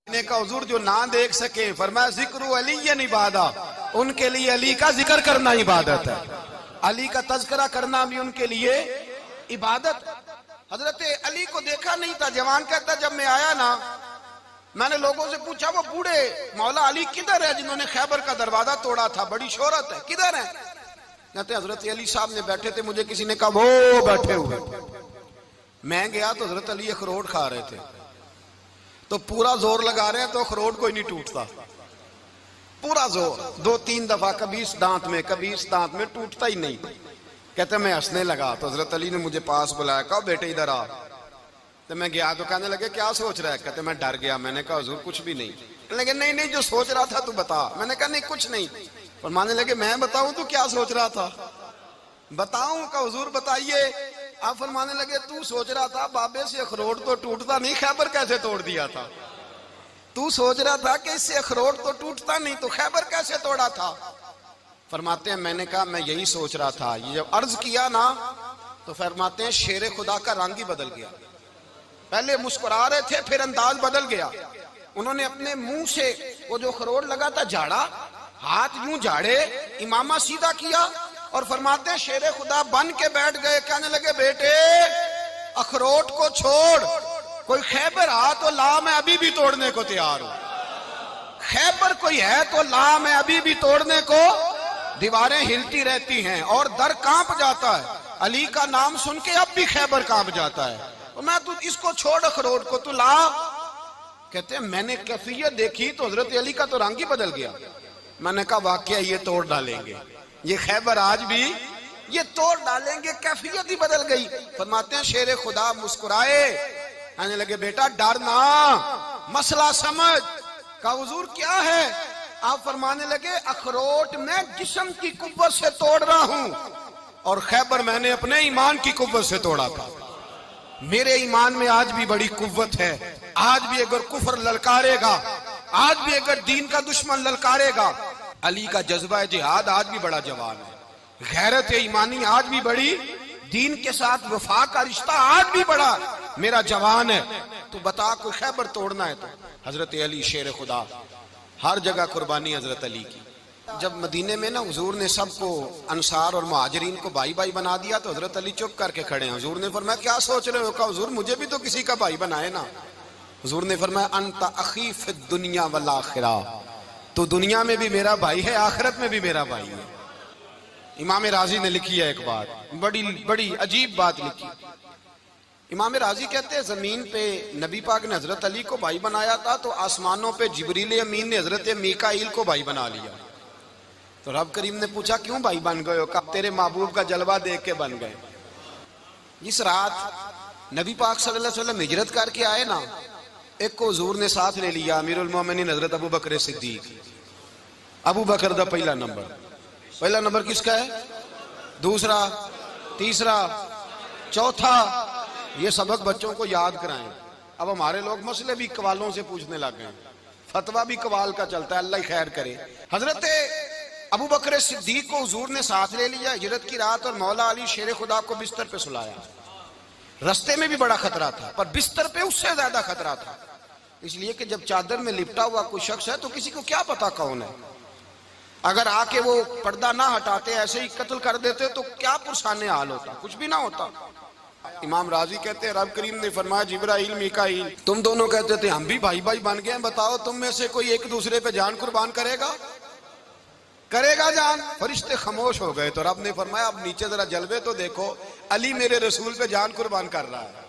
نے کہا حضور جو نہ دیکھ سکے، فرمایا ذکر علی عبادہ، ان کے لیے علی کا ذکر کرنا عبادت ہے، علی کا تذکرہ کرنا بھی ان کے لیے عبادت۔ حضرت علی کو دیکھا نہیں تھا، جوان کہتا جب میں آیا نا، میں نے لوگوں سے پوچھا وہ بوڑھے مولا علی کدھر ہے جنہوں نے خیبر کا دروازہ توڑا تھا، بڑی شہرت ہے، کدھر ہے؟ کہتے حضرت علی صاحب نے بیٹھے تھے، مجھے کسی نے کہا وہ بیٹھے ہوئے۔ میں گیا تو حضرت علی اخروٹ کھا رہے تھے، تو پورا زور لگا رہے ہیں تو اخروٹ کوئی نہیں ٹوٹتا، پورا زور، 2-3 دفعہ، کبھی اس دانت میں کبھی اس دانت میں، ٹوٹتا ہی نہیں۔ کہتے میں ہنسنے لگا تو حضرت علی نے مجھے پاس بلایا، کہا بیٹے ادھر آ۔ تو میں گیا تو کہنے لگے کیا سوچ رہا ہے؟ کہتے میں ڈر گیا، میں نے کہا حضور کچھ بھی نہیں۔ لیکن نہیں جو سوچ رہا تھا تو بتا۔ میں نے کہا نہیں کچھ نہیں۔ فرمانے لگے میں بتاؤں تو کیا سوچ رہا تھا؟ بتاؤں؟ کہ حضور بتائیے۔ آپ فرمانے لگے تو سوچ رہا تھا بابے سے اخروٹ تو ٹوٹتا نہیں، خیبر کیسے توڑ دیا تھا؟ تو سوچ رہا تھا کہ اس سے اخروٹ تو ٹوٹتا نہیں تو خیبر کیسے توڑا تھا؟ فرماتے ہیں میں نے کہا میں یہی سوچ رہا تھا۔ یہ جب عرض کیا نا تو فرماتے ہیں شیر خدا کا رنگ ہی بدل گیا، پہلے مسکرا رہے تھے پھر انداز بدل گیا۔ انہوں نے اپنے منہ سے وہ جو اخروٹ لگا تھا جھاڑا، ہاتھ یوں جھاڑے، امامہ سیدھا کیا، اور فرماتے ہیں شیر خدا بن کے بیٹھ گئے، کہنے لگے بیٹے اخروٹ کو چھوڑ، کوئی خیبر آ تو لا، میں ابھی بھی توڑنے کو تیار ہوں، خیبر کوئی ہے تو لا، میں ابھی بھی توڑنے کو۔ دیواریں ہلتی رہتی ہیں اور در کانپ جاتا ہے، علی کا نام سن کے اب بھی خیبر کانپ جاتا ہے، اور میں تو اس کو چھوڑ اخروٹ کو تو لا۔ کہتے ہیں میں نے کیفیت دیکھی تو حضرت علی کا تو رنگ ہی بدل گیا۔ میں نے کہا واقعہ یہ توڑ ڈالیں گے، یہ خیبر آج بھی یہ توڑ ڈالیں گے، کیفیت ہی بدل گئی۔ فرماتے ہیں شیر خدا مسکرائے، کہنے لگے بیٹا ڈرنا، مسئلہ سمجھ۔ کہا حضور کیا ہے؟ آپ فرمانے لگے اخروٹ میں جسم کی قوت سے توڑ رہا ہوں، اور خیبر میں نے اپنے ایمان کی قوت سے توڑا تھا۔ میرے ایمان میں آج بھی بڑی قوت ہے، آج بھی اگر کفر للکارے گا، آج بھی اگر دین کا دشمن للکارے گا، علی کا جذبہ جہاد آج بھی بڑا جوان ہے، غیرت ایمانی آج بھی بڑی، دین کے ساتھ وفا کا رشتہ آج بھی بڑا میرا جوان ہے۔ تو بتا کوئی خیبر توڑنا ہے تو حضرت علی شیر خدا، ہر جگہ قربانی حضرت علی کی۔ جب مدینے میں نا حضور نے سب کو انصار اور مہاجرین کو بھائی بھائی بنا دیا تو حضرت علی چپ کر کے کھڑے ہیں۔ حضور نے فرمایا کیا سوچ رہے ہو؟ کہا حضور مجھے بھی تو کسی کا بھائی بنائے نا۔ حضور نے فرمایا انت اخی فی الدنیا والآخرہ، تو دنیا میں بھی میرا بھائی ہے، آخرت میں بھی میرا بھائی ہے۔ امام راضی نے لکھی ہے ایک بات، بڑی عجیب بات لکھی۔ امام راضی کہتے ہیں زمین پہ نبی پاک نے حضرت علی کو بھائی بنایا تھا تو آسمانوں پہ جبریل امین نے حضرت میکائیل کو بھائی بنا لیا۔ تو رب کریم نے پوچھا کیوں بھائی بن گئے ہو؟ کہا تیرے محبوب کا جلوہ دیکھ کے بن گئے۔ جس رات نبی پاک صلی اللہ علیہ وسلم ہجرت کر کے آئے نا، ایک کو حضور نے ساتھ لے لیا، امیر المومنین حضرت ابو بکر صدیق۔ ابو بکر دا پہلا نمبر کس کا ہے؟ دوسرا، تیسرا، چوتھا، یہ سبق بچوں کو یاد کرائیں۔ اب ہمارے لوگ مسئلے بھی قوالوں سے پوچھنے لگ گئے، فتویٰ بھی قوال کا چلتا ہے، اللہ ہی خیر کرے۔ حضرت ابو بکر صدیق کو حضور نے ساتھ لے لیا ہجرت کی رات، اور مولا علی شیر خدا کو بستر پہ سلایا۔ رستے میں بھی بڑا خطرہ تھا پر بستر پہ اس سے زیادہ خطرہ تھا، اس لیے کہ جب چادر میں لپٹا ہوا کوئی شخص ہے تو کسی کو کیا پتا کون ہے، اگر آ کے وہ پردہ نہ ہٹاتے ایسے ہی قتل کر دیتے تو کیا پرسانے حال ہوتا، کچھ بھی نہ ہوتا۔ امام راضی کہتے ہیں رب کریم نے فرمایا جبرائیل میکائیل تم دونوں کہتے تھے ہم بھی بھائی بھائی بن گئے ہیں، بتاؤ تم میں سے کوئی ایک دوسرے پہ جان قربان کرے گا جان؟ فرشتے خاموش ہو گئے تو رب نے فرمایا اب نیچے ذرا جلوے تو دیکھو، علی میرے رسول پہ جان قربان کر رہا ہے،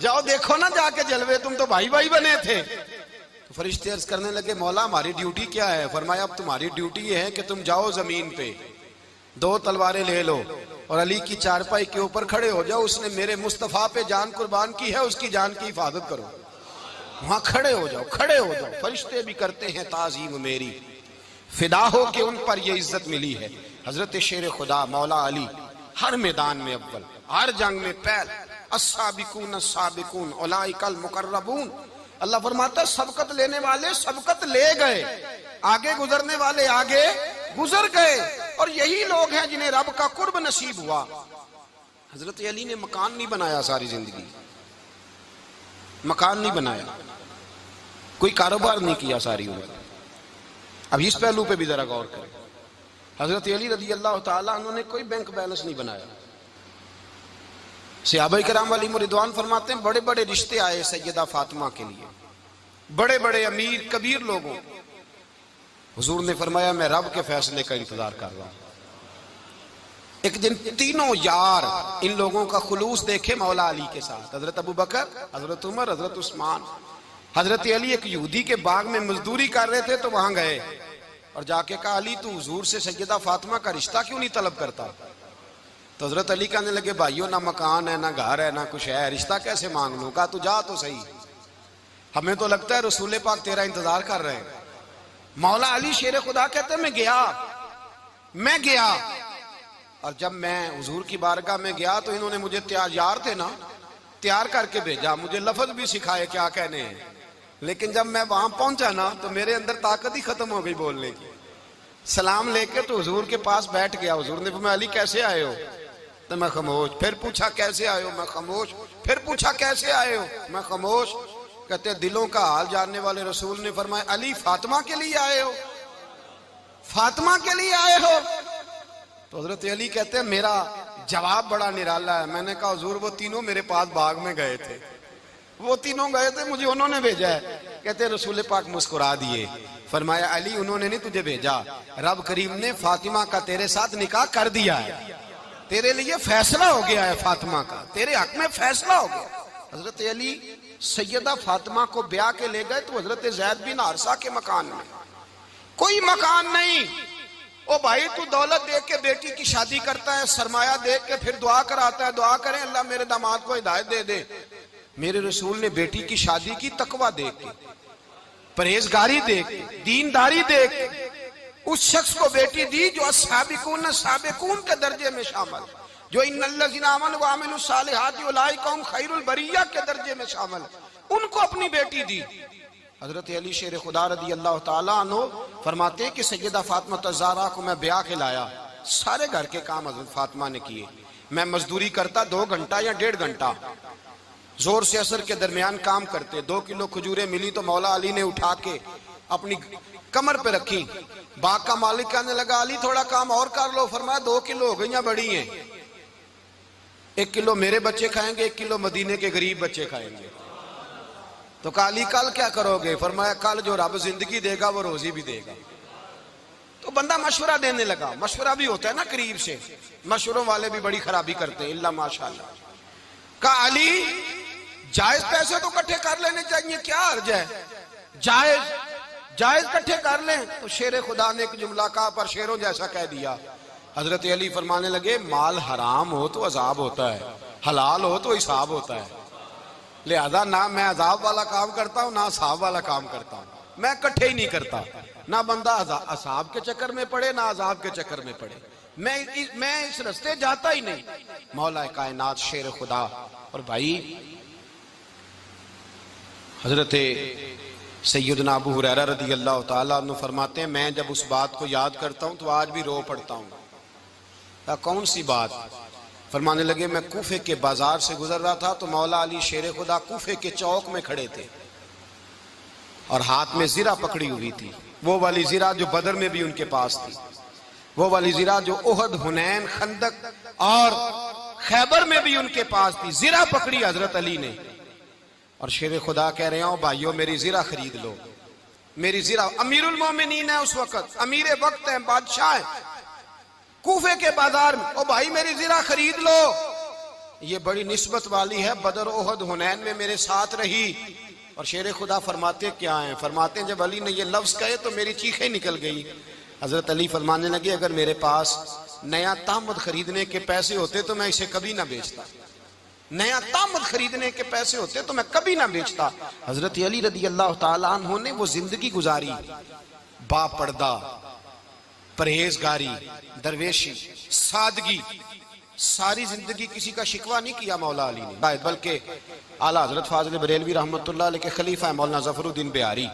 جاؤ دیکھو نا جا کے جلوے، تم تو بھائی بھائی بنے تھے۔ تو فرشتے عرض کرنے لگے مولا ہماری ڈیوٹی کیا ہے؟ فرمایا اب تمہاری ڈیوٹی یہ ہے کہ تم جاؤ زمین پہ 2 تلواریں لے لو اور علی کی چارپائی کے اوپر کھڑے ہو جاؤ، اس نے میرے مصطفیٰ پہ جان قربان کی ہے، اس کی جان کی حفاظت کرو، وہاں کھڑے ہو جاؤ۔ فرشتے بھی کرتے ہیں تعظیم میری، فدا ہو کہ ان پر یہ عزت ملی ہے۔ حضرت شیر خدا مولا علی ہر میدان میں اول، ہر جنگ میں پہل، السابقون السابقون اولئک المقربون۔ اللہ فرماتا ہے سبقت لینے والے سبقت لے گئے، آگے گزرنے والے آگے گزر گئے، اور یہی لوگ ہیں جنہیں رب کا قرب نصیب ہوا۔ حضرت علی نے مکان نہیں بنایا، ساری زندگی مکان نہیں بنایا، کوئی کاروبار نہیں کیا ساری عمر. اب اس پہلو پہ بھی ذرا غور کریں. حضرت علی رضی اللہ تعالیٰ انہوں نے کوئی بینک بیلنس نہیں بنایا. صحابہ کرام علیہم رضوان فرماتے ہیں بڑے بڑے رشتے آئے سیدہ فاطمہ کے لیے، بڑے بڑے امیر کبیر لوگوں. حضور نے فرمایا میں رب کے فیصلے کا انتظار کر رہا ہوں. ایک دن تینوں یار ان لوگوں کا خلوص دیکھے مولا علی کے ساتھ، حضرت ابو بکر، حضرت عمر، حضرت عثمان. حضرت علی ایک یہودی کے باغ میں مزدوری کر رہے تھے تو وہاں گئے اور جا کے کہا علی تو حضور سے سیدہ فاطمہ کا رشتہ کیوں نہیں طلب کرتا؟ تو حضرت علی کہنے لگے بھائیو نہ مکان ہے، نہ گھر ہے، نہ کچھ ہے، رشتہ کیسے مانگ لوں؟ کہا تو جا تو صحیح، ہمیں تو لگتا ہے رسول پاک تیرا انتظار کر رہے ہیں. مولا علی شیر خدا کہتے ہیں میں گیا اور جب میں حضور کی بارگاہ میں گیا تو انہوں نے مجھے یار تھے نا تیار کر کے بھیجا، مجھے لفظ بھی سکھائے کیا کہنے ہیں. لیکن جب میں وہاں پہنچا نا تو میرے اندر طاقت ہی ختم ہو گئی بولنے کی. سلام لے کے تو حضور کے پاس بیٹھ گیا. حضور نے فرمایا علی کیسے آئے ہو؟ تو میں خاموش. پھر پوچھا کیسے آئے ہو؟ میں خاموش. پھر پوچھا کیسے آئے ہو؟ میں خاموش. کہتے دلوں کا حال جاننے والے رسول نے فرمایا علی فاطمہ کے لیے آئے ہو؟ فاطمہ کے لیے آئے ہو؟ تو حضرت علی کہتے ہیں میرا جواب بڑا نرالا ہے. میں نے کہا حضور وہ تینوں میرے پاس باغ میں گئے تھے، وہ تینوں گئے تھے، مجھے انہوں نے بھیجا ہے. کہتے ہیں رسول پاک مسکرا دیے، فرمایا علی انہوں نے نہیں تجھے بھیجا، رب کریم نے فاطمہ کا تیرے ساتھ نکاح کر دیا ہے، تیرے لیے فیصلہ ہو گیا ہے، فاطمہ کا تیرے حق میں فیصلہ ہو گیا. حضرت علی سیدہ فاطمہ کو بیاہ کے لے گئے تو حضرت زید بن حارثہ کے مکان میں کوئی مکان نہیں. او بھائی تو دولت دیکھ کے بیٹی کی شادی کرتا ہے، سرمایہ دیکھ کے پھر دعا کراتا ہے، دعا کریں اللہ میرے داماد کو ہدایت دے دے. میرے رسول نے بیٹی کی شادی کی تقوی دیکھ کے، پرہیزگاری دیکھ کے، دینداری دیکھ کے اس شخص کو بیٹی دی جو السابقون سابقون کے درجے میں شامل، جو ان الذین آمنوا وعملوا الصالحات اولئک هم خیر البریہ کے درجے میں شامل، ان کو اپنی بیٹی دی. حضرت علی شیر خدا رضی اللہ تعالیٰ عنہ فرماتے ہیں کہ سیدہ فاطمہ الزہرا کو میں بیاہ کے لایا، سارے گھر کے کام حضرت فاطمہ نے کیے. میں مزدوری کرتا 2 گھنٹہ یا 1.5 گھنٹہ، زور سے عصر کے درمیان کام کرتے. 2 کلو کھجوریں ملی تو مولا علی نے اٹھا کے اپنی کمر پہ رکھی. باغ کا مالک کہنے لگا علی تھوڑا کام اور کر لو. فرمایا 2 کلو ہو گئیں بڑی ہیں، 1 کلو میرے بچے کھائیں گے، 1 کلو مدینے کے غریب بچے کھائیں گے. تو کہا علی کل کیا کرو گے؟ فرمایا کل جو رب زندگی دے گا وہ روزی بھی دے گا. تو بندہ مشورہ دینے لگا. مشورہ بھی ہوتا ہے نا قریب سے، مشوروں والے بھی بڑی خرابی کرتے ہیں اللہ ماشاءاللہ. کہا علی جائز پیسے تو کٹھے کر لینے چاہیے، کیا حرج ہے، جائز کٹھے کر لیں. تو شیر خدا نے ایک جملہ کہا پر شیروں جیسا کہہ دیا. حضرت علی فرمانے لگے مال حرام ہو تو عذاب ہوتا ہے، حلال ہو تو حساب ہوتا ہے. لہذا نہ میں عذاب والا کام کرتا ہوں نہ حساب والا کام کرتا ہوں، میں کٹھے ہی نہیں کرتا. نہ بندہ عذاب کے چکر میں پڑے نہ عذاب کے چکر میں پڑے، میں اس رستے جاتا ہی نہیں. مولا کائنات شیر خدا. اور بھائی حضرت سیدنا ابو ہریرہ رضی اللہ تعالیٰ عنہ فرماتے ہیں میں جب اس بات کو یاد کرتا ہوں تو آج بھی رو پڑتا ہوں. کون سی بات؟ فرمانے لگے میں کوفے کے بازار سے گزر رہا تھا تو مولا علی شیر خدا کوفے کے چوک میں کھڑے تھے اور ہاتھ میں زرہ پکڑی ہوئی تھی، وہ والی زرہ جو بدر میں بھی ان کے پاس تھی، وہ والی زرہ جو احد، حنین، خندق اور خیبر میں بھی ان کے پاس تھی. زرہ پکڑی حضرت علی نے اور شیر خدا کہہ رہے ہوں بھائیو میری زرہ خرید لو. میری زرہ، امیر المومنین ہے اس وقت، امیر وقت ہے، بادشاہ ہے، کوفے کے بازار میں. او بھائی میری زرہ خرید لو. یہ بڑی نسبت والی ہے، بدر، احد، حنین میں میرے ساتھ رہی. اور شیر خدا فرماتے کیا ہیں؟ فرماتے ہیں جب علی نے یہ لفظ کہے تو میری چیخیں نکل گئی. حضرت علی فرمانے لگے اگر میرے پاس نیا طامد خریدنے کے پیسے ہوتے تو میں اسے کبھی نہ بیچتا، نیا طامد خریدنے کے پیسے ہوتے تو میں کبھی نہ بیچتا. حضرت علی رضی اللہ تعالیٰ عنہ نے وہ زندگی گزاری، با پردہ، پرہیزگاری، درویشی، سادگی، ساری زندگی کسی کا شکوہ نہیں کیا مولا علی نے، بلکہ اعلیٰ حضرت فاضل بریلوی رحمۃ اللہ علیہ کے خلیفہ مولانا ظفر الدین بہاری،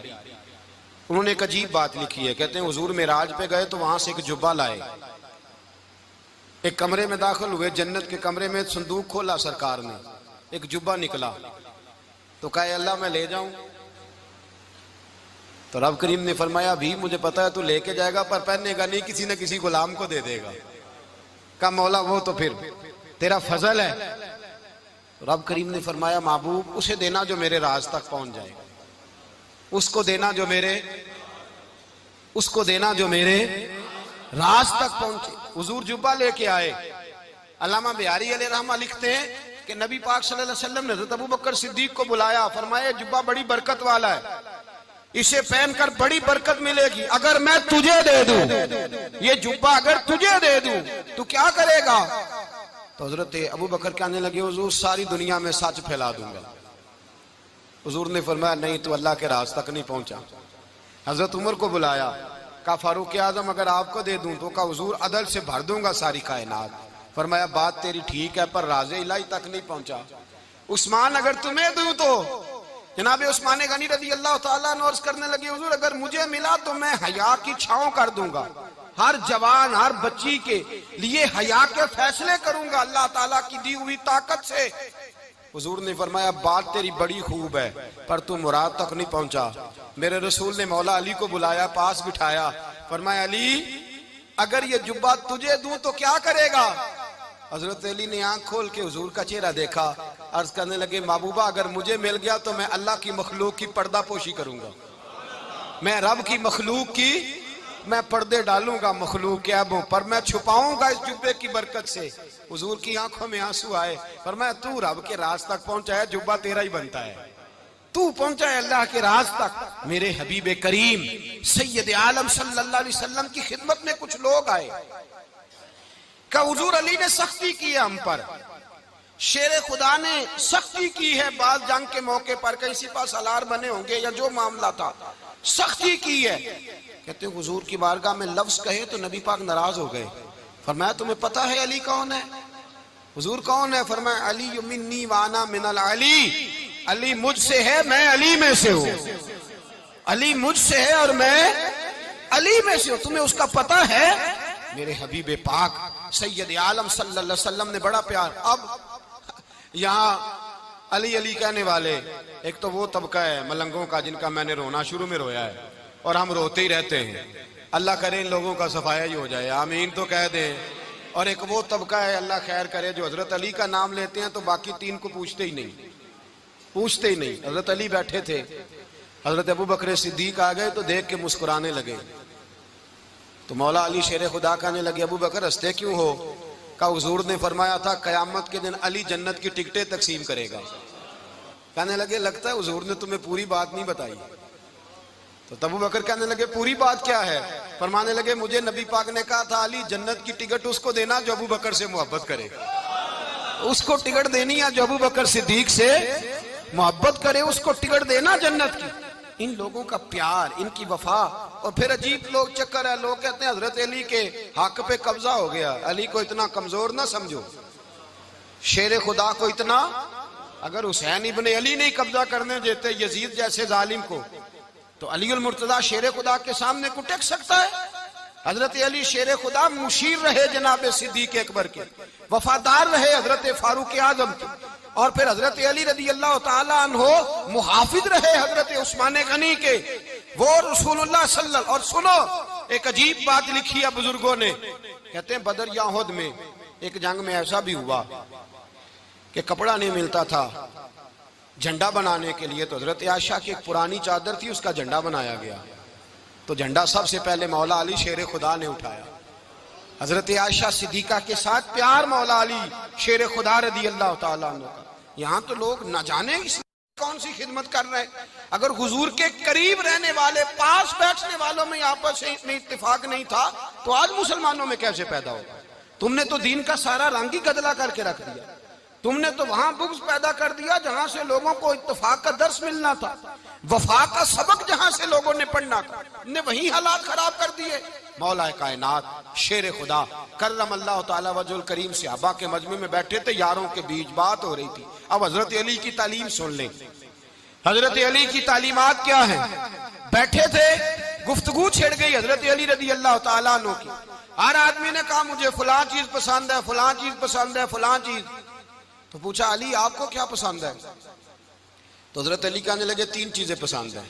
انہوں نے ایک عجیب بات لکھی ہے. کہتے ہیں حضور معراج پہ گئے تو وہاں سے ایک جبہ لائے، ایک کمرے میں داخل ہوئے، جنت کے کمرے میں صندوق کھولا سرکار نے، ایک جبہ نکلا تو کہا اللہ میں لے جاؤں؟ تو رب کریم نے فرمایا بھی مجھے پتا ہے تو لے کے جائے گا پر پہننے گا نہیں، کسی نہ کسی غلام کو دے دے گا۔ کہا مولا وہ تو پھر تیرا فضل ہے۔ رب کریم نے فرمایا محبوب اسے دینا جو میرے راز تک پہنچ جائے گا، اس کو دینا جو میرے راز تک پہنچے۔ حضور جبہ لے کے آئے۔ علامہ بہاری علیہ رحمہ لکھتے ہیں کہ نبی پاک صلی اللہ علیہ وسلم نے حضرت ابوبکر صدیق کو بلایا، فرمایا جبہ بڑی برکت والا ہے، اسے پہن کر بڑی برکت ملے گی، اگر میں تجھے دے دوں، یہ جبہ اگر تجھے دے دوں تو کیا کرے گا؟ تو حضرت ابوبکر کہنے لگے حضور ساری دنیا میں سچ پھیلا دوں گا۔ حضور نے فرمایا نہیں تو اللہ کے راز تک نہیں پہنچا۔ حضرت عمر کو بلایا، کہا فاروق اعظم اگر آپ کو دے دوں تو کہا حضور عدل سے بھر دوں گا ساری کائنات۔ فرمایا بات تیری ٹھیک ہے پر راز الہی تک نہیں پہنچا۔ عثمان اگر تمہیں دوں تو جناب عثمان غنی رضی اللہ تعالیٰ عنہ عرض کرنے لگے حضور اگر مجھے ملا تو میں حیا کی چھاؤں کر دوں گا، ہر جوان ہر بچی کے لیے حیا کے فیصلے کروں گا اللہ تعالیٰ کی دی ہوئی طاقت سے۔ حضور نے فرمایا بات تیری بڑی خوب ہے پر تو مراد تک نہیں پہنچا۔ میرے رسول نے مولا علی کو بلایا، پاس بٹھایا، فرمایا علی اگر یہ جبہ تجھے دوں تو کیا کرے گا؟ حضرت علی نے آنکھ کھول کے حضور کا چہرہ دیکھا، عرض کرنے لگے محبوبہ اگر مجھے مل گیا تو میں اللہ کی مخلوق کی پردہ پوشی کروں گا، میں رب کی مخلوق کی میں پردے ڈالوں گا مخلوق کے عیبوں پر، میں چھپاؤں گا اس جبے کی برکت سے۔ حضور کی آنکھوں میں آنسو آئے، فرمایا تو رب کے راز تک پہنچا ہے، جبہ تیرا ہی بنتا ہے، تو پہنچا ہے اللہ کے راز تک۔ میرے حبیب کریم سید عالم صلی اللہ علیہ وسلم کی خدمت میں کچھ لوگ آئے کہ حضور علی نے سختی کی ہے ہم پر، شیر خدا نے سختی کی ہے، بعض جنگ کے موقع پر کہیں سپہ سالار بنے ہوں گے یا جو معاملہ تھا سختی کی ہے۔ کہتے ہیں حضور کی بارگاہ میں لفظ کہے تو نبی پاک ناراض ہو گئے۔ فرمایا تمہیں پتہ ہے علی کون ہے؟ حضور کون ہے؟ فرمایا علی منی وانا من العلی، علی مجھ سے ہے میں علی میں سے ہوں، علی مجھ سے ہے اور میں علی میں سے ہوں، تمہیں اس کا پتہ ہے؟ میرے حبیب پاک سید عالم صلی اللہ علیہ وسلم نے بڑا پیار۔ اب یہاں علی علی کہنے والے ایک تو وہ طبقہ ہے ملنگوں کا جن کا میں نے رونا شروع میں رویا ہے اور ہم روتے ہی رہتے ہیں، اللہ کرے ان لوگوں کا صفایا ہی ہو جائے، آمین تو کہہ دیں۔ اور ایک وہ طبقہ ہے اللہ خیر کرے جو حضرت علی کا نام لیتے ہیں تو باقی تین کو پوچھتے ہی نہیں۔ حضرت علی بیٹھے تھے، حضرت ابوبکر صدیق آ گئے تو دیکھ کے مسکرانے لگے، تو مولا علی شیر خدا کہنے لگے ابوبکر ہنستے کیوں ہو؟ کہا حضور نے فرمایا تھا قیامت کے دن علی جنت کی ٹکٹیں تقسیم کرے گا۔ کہنے لگے لگتا ہے حضور نے تمہیں پوری بات نہیں بتائی۔ تو ابوبکر کہنے لگے پوری بات کیا ہے؟ فرمانے لگے مجھے نبی پاک نے کہا تھا علی جنت کی ٹکٹ اس کو دینا جو ابوبکر سے محبت کرے، اس کو ٹکٹ دینی ہے جو ابوبکر صدیق سے محبت کرے، اس کو ٹکٹ دینا جنت کی۔ ان لوگوں کا پیار، ان کی وفا، اور پھر عجیب لوگ چکر ہے، لوگ کہتے ہیں حضرت علی کے حق پہ قبضہ ہو گیا، علی کو اتنا کمزور نہ سمجھو، شیر خدا کو اتنا، اگر حسین ابن علی نہیں قبضہ کرنے دیتے یزید جیسے ظالم کو تو علی المرتضیٰ شیر خدا کے سامنے کو ٹک سکتا ہے؟ حضرت علی شیر خدا مشیر رہے جناب صدیق اکبر کے، وفادار رہے حضرت فاروق اعظم کے، اور پھر حضرت علی رضی اللہ تعالیٰ عنہ محافظ رہے حضرت عثمان غنی کے، وہ رسول اللہ صلی اللہ علیہ وسلم۔ اور سنو ایک عجیب بات لکھی ہے بزرگوں نے، کہتے ہیں بدر یا احد میں ایک جنگ میں ایسا بھی ہوا کہ کپڑا نہیں ملتا تھا جھنڈا بنانے کے لیے، تو حضرت عائشہ کی ایک پرانی چادر تھی اس کا جھنڈا بنایا گیا، تو جھنڈا سب سے پہلے مولا علی شیر خدا نے اٹھایا۔ حضرت عائشہ صدیقہ کے ساتھ پیار مولا علی شیر خدا رضی اللہ تعالیٰ عنہ کا۔ یہاں تو لوگ نہ جانے اس کون سی خدمت کر رہے ہیں، اگر حضور کے قریب رہنے والے پاس بیٹھنے والوں میں آپس میں اتفاق نہیں تھا تو آج مسلمانوں میں کیسے پیدا ہوگا؟ تم نے تو دین کا سارا رنگ ہی گدلا کر کے رکھ دیا، تم نے تو وہاں بغض پیدا کر دیا جہاں سے لوگوں کو اتفاق کا درس ملنا تھا، وفا کا سبق جہاں سے لوگوں نے پڑھنا تھا، نے وہی حالات خراب کر دیے۔ مولا کائنات شیر خدا کرم اللہ تعالیٰ وجہ الکریم صحابہ کے مجمع میں بیٹھے تھے، یاروں کے بیچ بات ہو رہی تھی۔ اب حضرت علی کی تعلیم سن لیں، حضرت علی کی تعلیمات کیا ہیں؟ بیٹھے تھے، گفتگو چھڑ گئی حضرت علی رضی اللہ تعالیٰ عنہ کی، ہر آدمی نے کہا مجھے فلاں چیز پسند ہے، فلاں چیز پسند ہے، فلاں چیز۔ تو پوچھا علی آپ کو کیا پسند ہے؟ تو حضرت علی کہنے لگے تین چیزیں پسند ہیں۔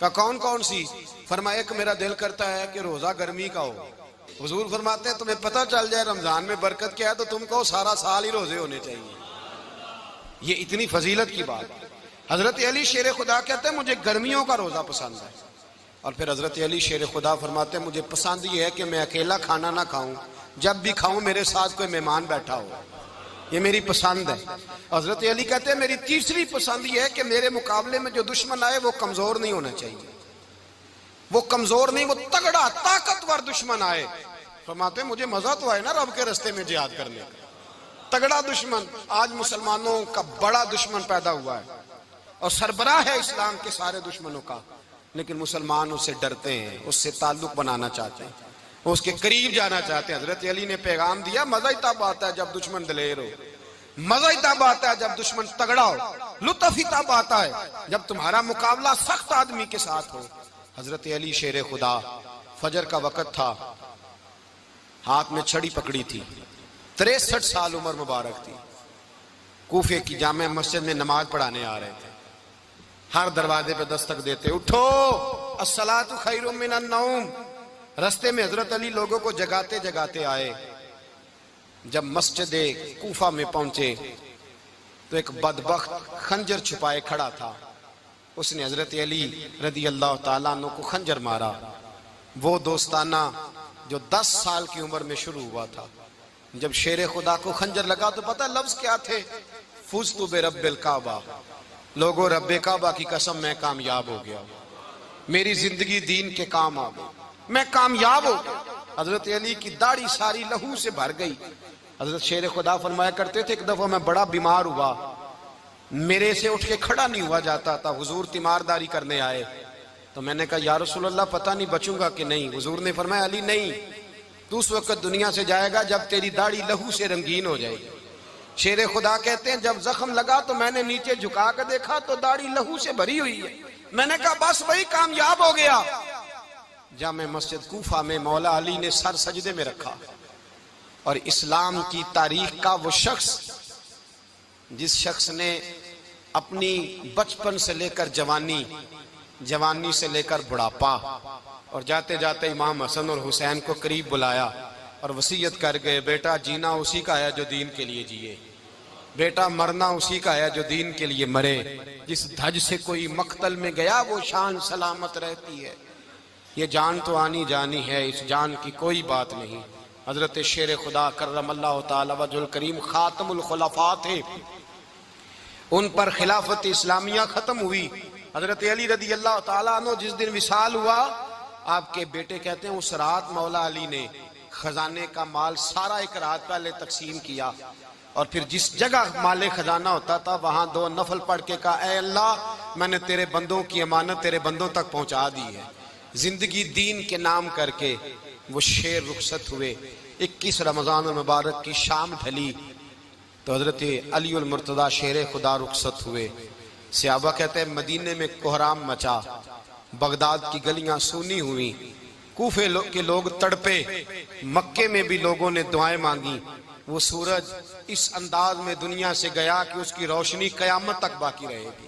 کہا کون کون سی؟ فرمایا ایک میرا دل کرتا ہے کہ روزہ گرمی کا ہو. حضور فرماتے ہیں تمہیں پتہ چل جائے رمضان میں برکت کیا ہے تو تم کو سارا سال ہی روزے ہونے چاہیے. یہ اتنی فضیلت کی بات. حضرت علی شیر خدا کہتے ہیں مجھے گرمیوں کا روزہ پسند ہے. اور پھر حضرت علی شیر خدا فرماتے ہیں مجھے پسند یہ ہے کہ میں اکیلا کھانا نہ کھاؤں، جب بھی کھاؤں میرے ساتھ کوئی مہمان بیٹھا ہو. یہ میری پسند ہے. حضرت علی کہتے ہیں میری تیسری پسند یہ ہے کہ میرے مقابلے میں جو دشمن آئے وہ کمزور نہیں ہونا چاہیے. وہ کمزور نہیں، وہ تگڑا طاقتور دشمن آئے. فرماتے ہیں مجھے مزہ تو آئے نا رب کے رستے میں جہاد کرنے کا. تگڑا دشمن. آج مسلمانوں کا بڑا دشمن پیدا ہوا ہے اور سربراہ ہے اسلام کے سارے دشمنوں کا، لیکن مسلمان اس سے ڈرتے ہیں، اس سے تعلق بنانا چاہتے ہیں، اس کے قریب جانا چاہتے ہیں. حضرت علی نے پیغام دیا مزہ ہی تب آتا ہے جب دشمن دلیر ہو، مزہ ہی تب آتا ہے جب دشمن تگڑا ہو، لطف ہی تب آتا ہے جب تمہارا مقابلہ سخت آدمی کے ساتھ ہو. حضرت علی شیر خدا، فجر کا وقت تھا، ہاتھ میں چھڑی پکڑی تھی، 63 سال عمر مبارک تھی. کوفے کی جامع مسجد میں نماز پڑھانے آ رہے تھے. ہر دروازے پہ دستک دیتے اٹھو الصلاۃ خیر من النوم. رستے میں حضرت علی لوگوں کو جگاتے جگاتے آئے. جب مسجد کوفہ میں پہنچے تو ایک بدبخت خنجر چھپائے کھڑا تھا. اس نے حضرت علی رضی اللہ تعالیٰ عنہ کو خنجر مارا. وہ دوستانہ جو 10 سال کی عمر میں شروع ہوا تھا. جب شیر خدا کو خنجر لگا تو پتہ لفظ کیا تھے؟ فزت برب الکعبہ. لوگوں رب کعبہ کی قسم میں کامیاب ہو گیا، میری زندگی دین کے کام آ گئی، میں کامیاب ہو گیا. حضرت علی کی داڑھی ساری لہو سے بھر گئی. حضرت شیر خدا فرمایا کرتے تھے ایک دفعہ میں بڑا بیمار ہوا، میرے سے اٹھ کے کھڑا نہیں ہوا جاتا تھا. حضور تیمارداری کرنے آئے تو میں نے کہا یا رسول اللہ پتہ نہیں بچوں گا کہ نہیں. حضور نے فرمایا علی نہیں، تو اس وقت دنیا سے جائے گا جب تیری داڑھی لہو سے رنگین ہو جائے گی. شیر خدا کہتے ہیں جب زخم لگا تو میں نے نیچے جھکا کر دیکھا تو داڑھی لہو سے بھری ہوئی ہے. میں نے کہا بس وہی کامیاب ہو گیا. جامع مسجد کوفہ میں مولا علی نے سر سجدے میں رکھا اور اسلام کی تاریخ کا وہ شخص جس شخص نے اپنی بچپن سے لے کر جوانی، جوانی سے لے کر بڑھاپا اور جاتے جاتے امام حسن اور حسین کو قریب بلایا اور وصیت کر گئے بیٹا جینا اسی کا ہے جو دین کے لیے جیے، بیٹا مرنا اسی کا ہے جو دین کے لیے مرے. جس دھج سے کوئی مقتل میں گیا وہ شان سلامت رہتی ہے. یہ جان تو آنی جانی ہے، اس جان کی کوئی بات نہیں. حضرت شیر خدا کرم اللہ تعالی وجہ الکریم خاتم الخلفاء تھے، ان پر خلافت اسلامیہ ختم ہوئی. حضرت علی رضی اللہ تعالیٰ عنہ جس دن وصال ہوا، آپ کے بیٹے کہتے ہیں اس رات مولا علی نے خزانے کا مال سارا ایک رات پہلے تقسیم کیا اور پھر جس جگہ مال خزانہ ہوتا تھا وہاں 2 نفل پڑھ کے کہا اے اللہ میں نے تیرے بندوں کی امانت تیرے بندوں تک پہنچا دی ہے. زندگی دین کے نام کر کے وہ شیر رخصت ہوئے. 21 رمضان المبارک کی شام ڈھلی تو حضرت علی المرتضیٰ شیر خدا رخصت ہوئے. صحابہ کہتے ہیں مدینے میں کوہرام مچا، بغداد کی گلیاں سونی ہوئی، کوفے کے لوگ تڑپے، مکے میں بھی لوگوں نے دعائیں مانگی. وہ سورج اس انداز میں دنیا سے گیا کہ اس کی روشنی قیامت تک باقی رہے گی،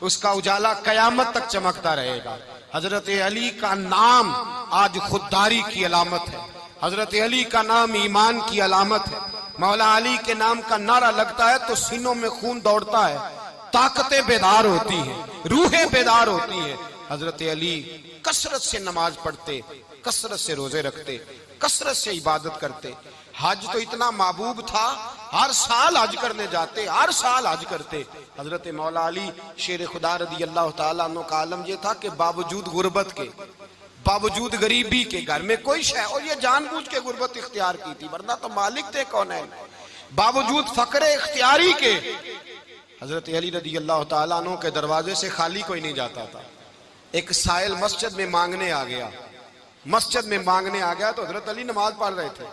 اس کا اجالا قیامت تک چمکتا رہے گا. حضرت علی کا نام آج خودداری کی علامت ہے، حضرت علی کا نام ایمان کی علامت ہے. مولا علی کے نام کا نعرہ لگتا ہے تو سینوں میں خون دوڑتا ہے، طاقتیں بیدار ہوتی ہیں، روحیں بیدار ہوتی ہیں. حضرت علی کثرت سے نماز پڑھتے، کثرت سے روزے رکھتے، کثرت سے عبادت کرتے. حج تو اتنا محبوب تھا ہر سال حج کرنے جاتے، ہر سال حج کرتے. حضرت مولا علی شیر خدا رضی اللہ تعالیٰ عنہ کا عالم یہ تھا کہ باوجود غربت کے، باوجود غریبی کے، گھر میں کوئی شے، اور یہ جان بوجھ کے غربت اختیار کی تھی ورنہ تو مالک تھے کون ہے، باوجود فقر اختیاری کے حضرت علی رضی اللہ تعالیٰ عنہ کے دروازے سے خالی کوئی نہیں جاتا تھا. ایک سائل مسجد میں مانگنے آ گیا، مسجد میں مانگنے آ گیا تو حضرت علی نماز پڑھ رہے تھے.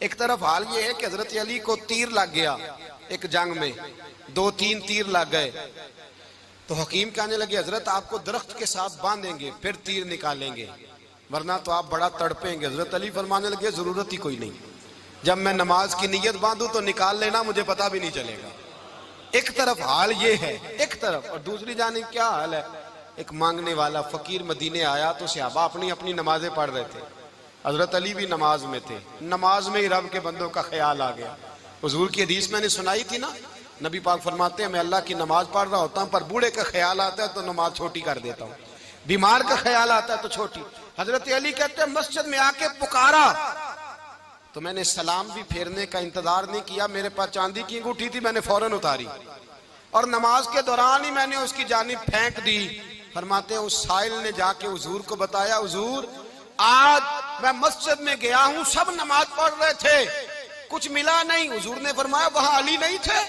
ایک طرف حال یہ ہے کہ حضرت علی کو تیر لگ گیا ایک جنگ میں، 2-3 تیر لگ گئے تو حکیم کہنے لگے حضرت آپ کو درخت کے ساتھ باندھیں گے پھر تیر نکالیں گے ورنہ تو آپ بڑا تڑپیں گے. حضرت علی فرمانے لگے ضرورت ہی کوئی نہیں، جب میں نماز کی نیت باندھوں تو نکال لینا، مجھے پتہ بھی نہیں چلے گا. ایک طرف حال یہ ہے ایک طرف، اور دوسری جانب کیا حال ہے؟ ایک مانگنے والا فقیر مدینے آیا تو صحابہ اپنی اپنی نمازیں پڑھ رہے تھے، حضرت علی بھی نماز میں تھے، نماز میں ہی رب کے بندوں کا خیال آ گیا۔ حضور کی حدیث میں نے سنائی تھی نا، نبی پاک فرماتے ہیں میں اللہ کی نماز پڑھ رہا ہوتا ہوں پر بوڑھے کا خیال آتا ہے تو نماز چھوٹی کر دیتا ہوں، بیمار کا خیال آتا ہے تو چھوٹی۔ حضرت علی کہتے ہیں مسجد میں آ کے پکارا تو میں نے سلام بھی پھیرنے کا انتظار نہیں کیا، میرے پاس چاندی کی انگوٹھی تھی، میں نے فوراً اتاری اور نماز کے دوران ہی میں نے اس کی جانب پھینک دی۔ فرماتے ہیں اس سائل نے جا کے حضور کو بتایا، حضور آج میں مسجد میں گیا ہوں، سب نماز پڑھ رہے تھے، کچھ ملا نہیں۔ حضور نے فرمایا وہاں علی نہیں تھے؟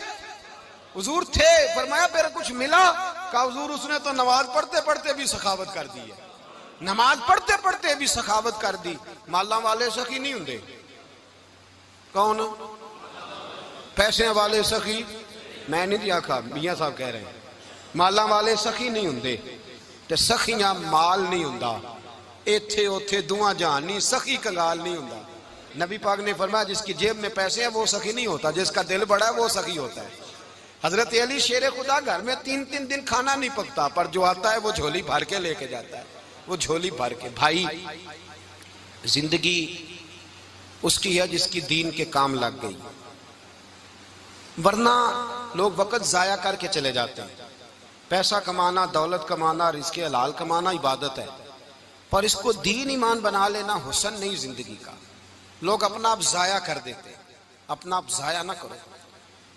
حضور تھے۔ فرمایا پھر کچھ ملا؟ کہا حضور اس نے تو نماز پڑھتے پڑھتے بھی سخاوت کر دی ہے، نماز پڑھتے پڑھتے بھی سخاوت کر دی۔ مالاں والے سخی نہیں ہوندے؟ کون؟ پیسے والے سخی؟ میں نہیں دیا کھا، میاں صاحب کہہ رہے ہیں مالاں والے سخی نہیں ہوندے، تے سخیاں مال نہیں ہوندا، ایتھے اوتھے دعا جہان نہیں، سخی کنگال نہیں ہوندا۔ نبی پاک نے فرمایا جس کی جیب میں پیسے ہیں وہ سخی نہیں ہوتا، جس کا دل بڑا ہے وہ سخی ہوتا ہے۔ حضرت علی شیر خدا گھر میں 3 دن کھانا نہیں پکتا، پر جو آتا ہے وہ جھولی بھر کے لے کے جاتا ہے، وہ جھولی بھر کے۔ بھائی زندگی اس کی ہے جس کی دین کے کام لگ گئی، ورنہ لوگ وقت ضائع کر کے چلے جاتے ہیں۔ پیسہ کمانا، دولت کمانا، رزق حلال کمانا عبادت ہے، پر اس کو دین ایمان بنا لینا حسن نہیں زندگی کا۔ لوگ اپنا آپ ضائع کر دیتے، اپنا آپ ضائع نہ کرو۔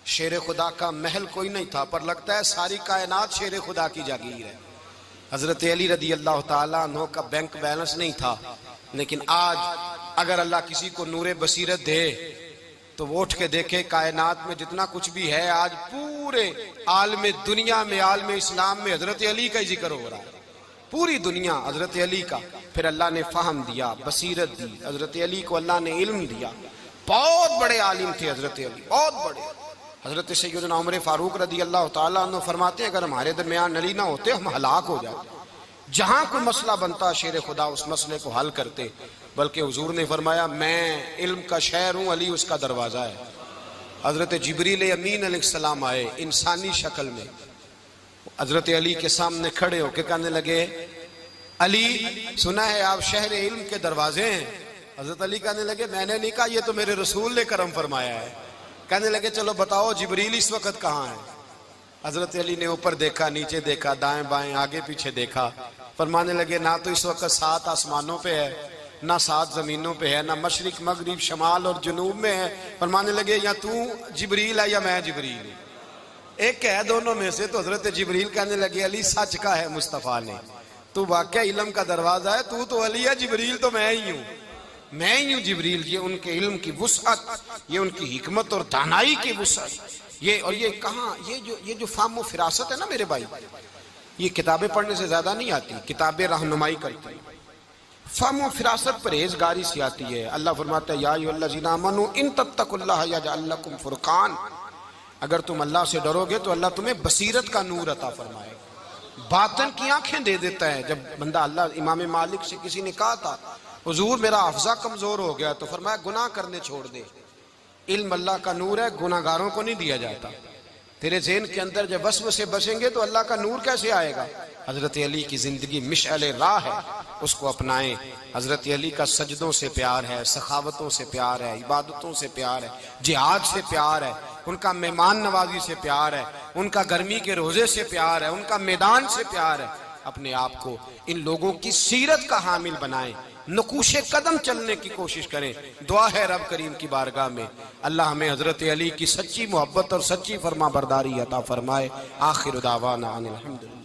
شیر خدا کا محل کوئی نہیں تھا، پر لگتا ہے ساری کائنات شیر خدا کی جاگیر ہے۔ حضرت علی رضی اللہ تعالیٰ عنہ کا بینک بیلنس نہیں تھا، لیکن آج اگر اللہ کسی کو نور بصیرت دے تو وہ اٹھ کے دیکھے کائنات میں جتنا کچھ بھی ہے، آج پورے عالم دنیا میں، عالم اسلام میں حضرت علی کا ہی ذکر ہو رہا ہے، پوری دنیا حضرت علی کا۔ پھر اللہ نے فہم دیا، بصیرت دی، حضرت علی کو اللہ نے علم دیا۔ بہت بڑے عالم تھے حضرت علی، بہت بڑے۔ حضرت سیدنا عمر فاروق رضی اللہ تعالیٰ عنہ فرماتے ہیں اگر ہمارے درمیان علی نہ ہوتے ہم ہلاک ہو جاتے، جہاں کوئی مسئلہ بنتا شیر خدا اس مسئلے کو حل کرتے۔ بلکہ حضور نے فرمایا میں علم کا شہر ہوں، علی اس کا دروازہ ہے۔ حضرت جبریل امین علیہ السلام آئے انسانی شکل میں، حضرت علی کے سامنے کھڑے ہو کے کہنے لگے علی سنا ہے آپ شہر علم کے دروازے ہیں۔ حضرت علی کہنے لگے میں نے نہیں کہا، یہ تو میرے رسول نے کرم فرمایا ہے۔ کہنے لگے چلو بتاؤ جبریل اس وقت کہاں ہے؟ حضرت علی نے اوپر دیکھا، نیچے دیکھا، دائیں بائیں آگے پیچھے دیکھا، فرمانے لگے نہ تو اس وقت 7 آسمانوں پہ ہے، نہ 7 زمینوں پہ ہے، نہ مشرق مغرب شمال اور جنوب میں ہے۔ فرمانے لگے یا تو جبریل ہے یا میں جبریل ہوں، ایک ہے دونوں میں سے۔ تو حضرت جبریل کہنے لگے علی سچ کا ہے مصطفیٰ نے، تو واقعہ علم کا دروازہ ہے، تو علی ہے، جبریل تو میں ہی ہوں، میں ہی ہوں جبریل۔ یہ ان کے علم کی وسعت، یہ ان کی حکمت اور دانائی کی وسعت، یہ کہاں یہ جو فہم و فراست ہے نا میرے بھائی، یہ کتابیں پڑھنے سے زیادہ نہیں آتی، کتابیں رہنمائی کرتی ہیں۔ فہم و فراست پرہیزگاری سے آتی ہے۔ اللہ فرماتا ہے یا ایھا الذین آمنوا ان تتقوا اللہ یجعل لکم فرقان، اگر تم اللہ سے ڈرو گے تو اللہ تمہیں بصیرت کا نور عطا فرمائے، باطن کی آنکھیں دے دیتا ہے۔ جب بندہ اللہ، امام مالک سے کسی نے کہا تھا حضور میرا حافظہ کمزور ہو گیا، تو فرمایا گناہ کرنے چھوڑ دے، علم اللہ کا نور ہے، گناہ گاروں کو نہیں دیا جاتا۔ تیرے ذہن کے اندر جب وسوسے بسیں گے تو اللہ کا نور کیسے آئے گا؟ حضرت علی کی زندگی مشعل راہ ہے، اس کو اپنائیں۔ حضرت علی کا سجدوں سے پیار ہے، سخاوتوں سے پیار ہے، عبادتوں سے پیار ہے، جہاد سے پیار ہے، ان کا مہمان نوازی سے پیار ہے، ان کا گرمی کے روزے سے پیار ہے، ان کا میدان سے پیار ہے۔ اپنے آپ کو ان لوگوں کی سیرت کا حامل بنائیں، نقوش قدم چلنے کی کوشش کریں۔ دعا ہے رب کریم کی بارگاہ میں اللہ ہمیں حضرت علی کی سچی محبت اور سچی فرما برداری عطا فرمائے۔ آخر دعوانا ان الحمدللہ۔